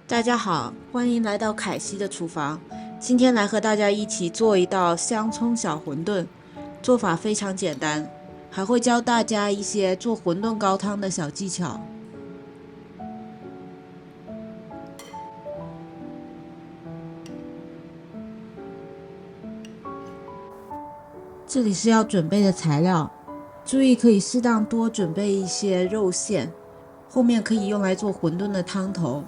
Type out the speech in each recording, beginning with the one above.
大家好，欢迎来到凯西的厨房。今天来和大家一起做一道香葱小馄饨，做法非常简单，还会教大家一些做馄饨高汤的小技巧。这里是要准备的材料，注意可以适当多准备一些肉馅，后面可以用来做馄饨的汤头。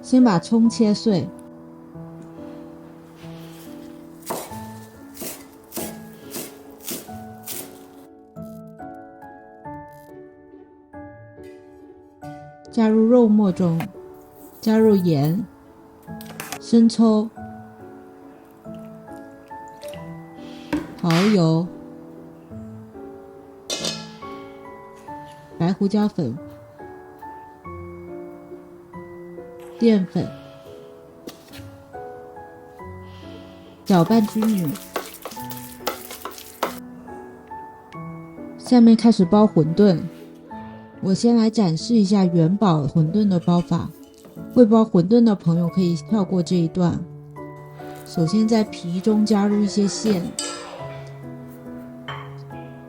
先把葱切碎，加入肉末中，加入盐、生抽、蚝油、白胡椒粉、淀粉，搅拌均匀。下面开始包馄饨。我先来展示一下元宝馄饨的包法，会包馄饨的朋友可以跳过这一段。首先在皮中加入一些馅，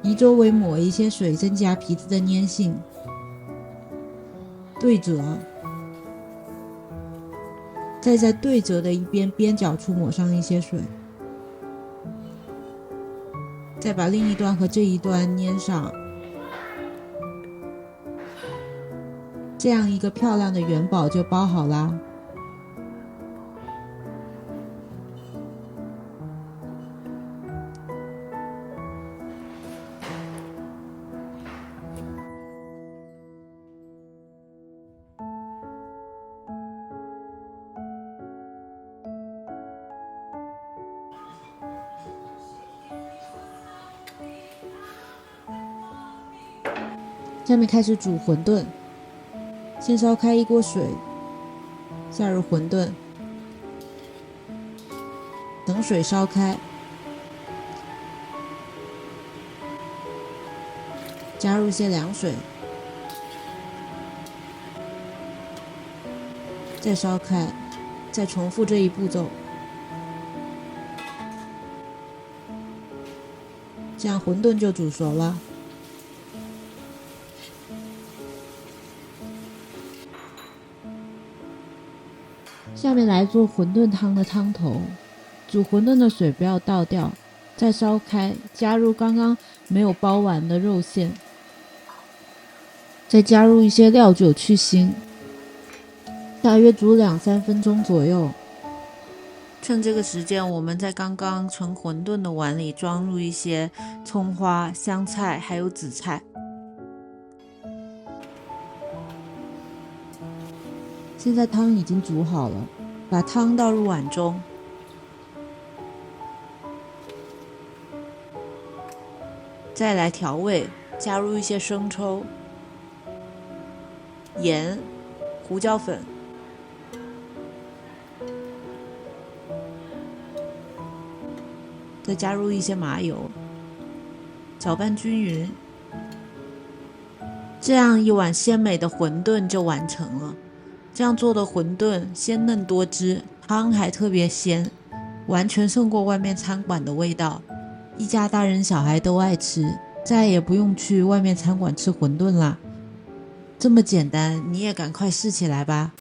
皮周围抹一些水，增加皮子的粘性。对折，再在对折的一边边角处抹上一些水，再把另一端和这一端粘上。这样一个漂亮的元宝就包好啦。下面开始煮馄饨。先烧开一锅水，下入馄饨，等水烧开，加入些凉水，再烧开，再重复这一步骤，这样馄饨就煮熟了。下面来做馄饨汤的汤头，煮馄饨的水不要倒掉，再烧开，加入刚刚没有包完的肉馅，再加入一些料酒去腥，大约煮2-3分钟左右。趁这个时间，我们在刚刚盛馄饨的碗里装入一些葱花、香菜还有紫菜。现在汤已经煮好了，把汤倒入碗中，再来调味，加入一些生抽、盐、胡椒粉，再加入一些麻油，搅拌均匀。这样一碗鲜美的馄饨就完成了。这样做的馄饨鲜嫩多汁，汤还特别鲜，完全胜过外面餐馆的味道。一家大人小孩都爱吃，再也不用去外面餐馆吃馄饨啦。这么简单，你也赶快试起来吧。